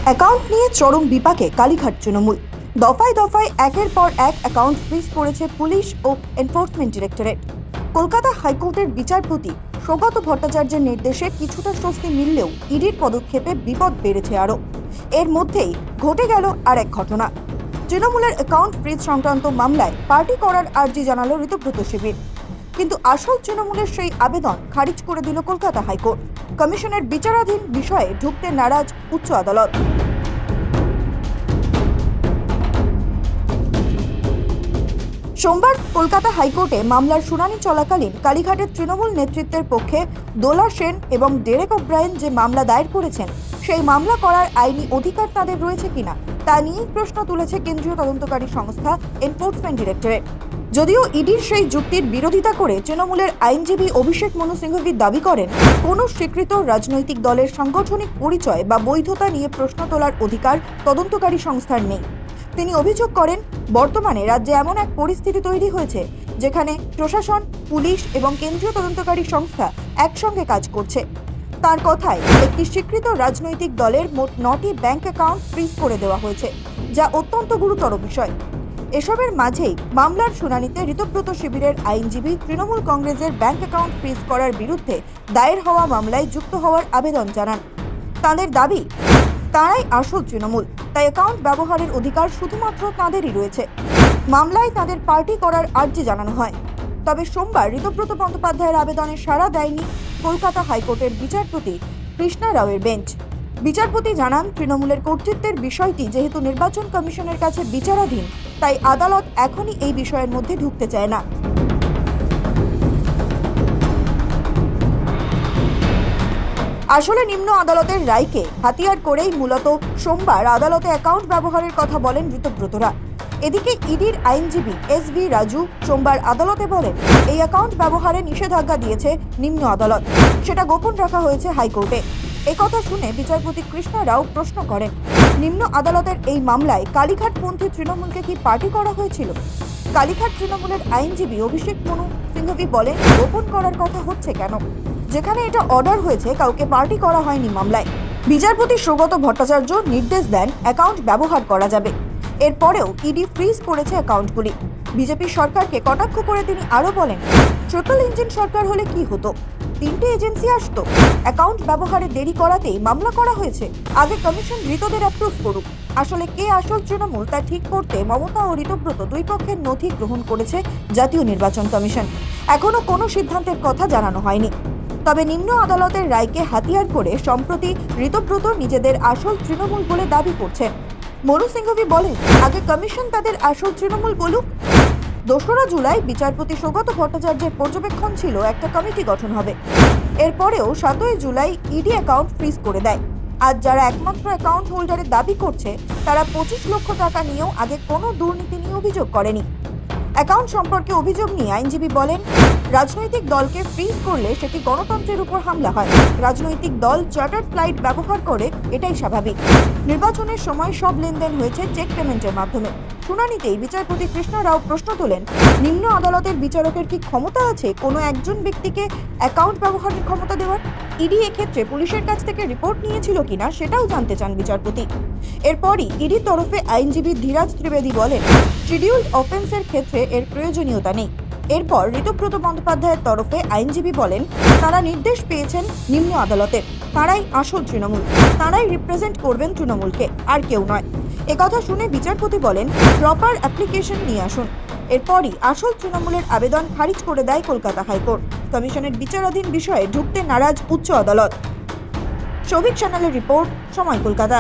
Account নিয়ে চরম বিপাকে কালীঘাট তৃণমূল। দফায় দফায় একের পর এক অ্যাকাউন্ট ফ্রিজ করেছে পুলিশ ও এনফোর্সমেন্ট ডিরেক্টরেট। কলকাতা হাইকোর্টের বিচারপতি সৌগত ভট্টাচার্যের নির্দেশে কিছুটা স্বস্তি মিললেও ইডির পদক্ষেপে বিপদ বেড়েছে আরও। এর মধ্যেই ঘটে গেল আর এক ঘটনা। তৃণমূলের অ্যাকাউন্ট ফ্রিজ সংক্রান্ত মামলায় পার্টি করার আর্জি জানালো ঋতব্রত শিবির, কিন্তু আসল তৃণমূলের সেই আবেদন খারিজ করে দিল কলকাতা হাইকোর্ট। কমিশনের বিচারাধীন বিষয়ে ঢুকতে নারাজ উচ্চ আদালত। সোমবার কলকাতা হাইকোর্টে মামলার শুনানি চলাকালীন কালীঘাটের তৃণমূল নেতৃত্বের পক্ষে দোলা সেন এবং ডেরেক ওব্রায়েন যে মামলা দায়ের করেছেন, সেই মামলা করার আইনি অধিকার তাদের রয়েছে কিনা তা নিয়ে প্রশ্ন তুলেছে কেন্দ্রীয় তদন্তকারী সংস্থা এনফোর্সমেন্ট ডিরেক্টরেট। যদিও ইডির সেই যুক্তির বিরোধিতা করে তৃণমূলের আইনজীবী অভিষেক মনু সিংঘভি দাবি করেন, কোনো স্বীকৃত রাজনৈতিক দলের সাংগঠনিক পরিচয় বা বৈধতা নিয়ে প্রশ্ন তোলার অধিকার তদন্তকারী সংস্থার নেই। তিনি অভিযোগ করেন, বর্তমানে রাজ্যে এমন এক পরিস্থিতি তৈরি হয়েছে যেখানে প্রশাসন, পুলিশ এবং কেন্দ্রীয় তদন্তকারী সংস্থা একসঙ্গে কাজ করছে। তার কথায়, একটি স্বীকৃত রাজনৈতিক দলের মোট 9টি ব্যাংক অ্যাকাউন্ট ফ্রিজ করে দেওয়া হয়েছে, যা অত্যন্ত গুরুতর বিষয়। এসবের মাঝেই মামলার শুনানিতে ঋতব্রত শিবিরের আইনজীবী তৃণমূল কংগ্রেসের ব্যাংক অ্যাকাউন্ট ফ্রিজ করার বিরুদ্ধে দায়ের হওয়া মামলায় যুক্ত হওয়ার আবেদন জানান। তাদের দাবি, তারাই আসল তৃণমূল, তাই অ্যাকাউন্ট ব্যবহারের অধিকার শুধুমাত্র তাঁদেরই রয়েছে। মামলায় তাদের পার্টি করার আর্জি জানানো হয়। তবে সোমবার ঋতব্রত বন্দ্যোপাধ্যায়ের আবেদনে সাড়া দেয়নি কলকাতা হাইকোর্টের বিচারপতি কৃষ্ণা রাওয়ের বেঞ্চ। বিচারপতি জানান, তৃণমূলের কর্তৃত্বের বিষয়টি যেহেতু নির্বাচন কমিশনের কাছে বিচারাধীন, তাই আদালত এখনই এই বিষয়ের মধ্যে ঢুকতে চায় না। আসলে নিম্ন আদালতের রায়কে হাতিয়ার করেই মূলত সোমবার আদালতে অ্যাকাউন্ট ব্যবহারের কথা বলেন ঋতব্রতরা। এদিকে ইডির আইনজীবী এস.ভি. রাজু সোমবার আদালতে বলেন, এই অ্যাকাউন্ট ব্যবহারে নিষেধাজ্ঞা দিয়েছে নিম্ন আদালত, সেটা গোপন রাখা হয়েছে হাইকোর্টে। একথা শুনে বিচারপতি কৃষ্ণা রাও প্রশ্ন করেন, নিম্ন আদালতের এই মামলায় কালীঘাটপন্থী তৃণমূলকে কি পার্টি করা হয়েছিল? কালীঘাট তৃণমূলের আইনজীবী অভিষেক মনু সিংঘভি বলেন, গোপন করার কথা হচ্ছে কেন, যেখানে এটা অর্ডার হয়েছে কাউকে পার্টি করা হয়নি মামলায়। বিচারপতি সৌগত ভট্টাচার্য নির্দেশ দেন অ্যাকাউন্ট ব্যবহার করা যাবে। এরপরেও ইডি ফ্রিজ করেছে অ্যাকাউন্টগুলি। বিজেপি সরকারকে কটাক্ষ করে তিনি আরও বলেন, ট্রিপল ইঞ্জিন সরকার হলে কি হতো, 3টে এজেন্সি আসতো, অ্যাকাউন্ট ব্যবহারে দেরি করাতেই মামলা করা হয়েছে। আগে কমিশন মৃতদের অ্যাপ্রুভ করুক। আসলে কে আসল তৃণমূল তা ঠিক করতে মমতা ও ঋতব্রত দুই পক্ষের নথি গ্রহণ করেছে জাতীয় নির্বাচন কমিশন। এখনো কোনো সিদ্ধান্তের কথা জানানো হয়নি। তবে নিম্ন আদালতের রায়কে হাতিয়ার করে সম্প্রতি ঋতব্রত নিজেদের আসল তৃণমূল বলে দাবি করছেন। মনু সিংঘভি বলেন, আগে কমিশন তাদের আসল তৃণমূল বলুক। 2রা জুলাই বিচারপতি সৌগত ভট্টাচার্যের পর্যবেক্ষণ ছিল একটা কমিটি গঠন হবে। এরপরেও 7ই জুলাই ইডি অ্যাকাউন্ট ফ্রিজ করে দেয়। আজ যারা একমাত্র অ্যাকাউন্ট হোল্ডারের দাবি করছে, তারা 25 লক্ষ টাকা নিয়েও আগে কোনো দুর্নীতি নিয়ে অভিযোগ করেনি। অ্যাকাউন্ট সম্পর্কে অভিযোগ নিয়ে আইনজীবী বলেন, রাজনৈতিক দলকে ফ্রিজ করলে সেটি গণতন্ত্রের উপর হামলা হয়। রাজনৈতিক দল চার্টার্ড ফ্লাইট ব্যবহার করে, এটাই স্বাভাবিক। নির্বাচনের সময় সব লেনদেন হয়েছে চেক পেমেন্টের মাধ্যমে। শুনানিতেই বিচারপতি কৃষ্ণা রাও প্রশ্ন তোলেন, নিম্ন আদালতের বিচারকের কি ক্ষমতা আছে কোনো একজন ব্যক্তিকে অ্যাকাউন্ট ব্যবহারের ক্ষমতা দেওয়ার? ইডি এক্ষেত্রে পুলিশের কাছ থেকে রিপোর্ট নিয়েছিল কিনা সেটাও জানতে চান বিচারপতি। এরপরই ইডির তরফে আইনজীবী ধীরাজ ত্রিবেদী বলেন, শিডিউলড অফেন্সের ক্ষেত্রে এর প্রয়োজনীয়তা নেই। এরপর ঋতব্রত বন্দ্যোপাধ্যায়ের তরফে আইনজীবী বলেন, তারা নির্দেশ পেয়েছেন নিম্ন আদালতের, তারাই আসল তৃণমূল, তারাই রিপ্রেজেন্ট করবেন তৃণমূলকে, আর কেউ নয়। একথা শুনে বিচারপতি বলেন, প্রপার অ্যাপ্লিকেশন নিয়ে আসুন। এরপরই আসল তৃণমূলের আবেদন খারিজ করে দেয় কলকাতা হাইকোর্ট। কমিশনের বিচারাধীন বিষয়ে ঢুকতে নারাজ উচ্চ আদালত। শোভিক চ্যানেলের রিপোর্ট, সময় কলকাতা।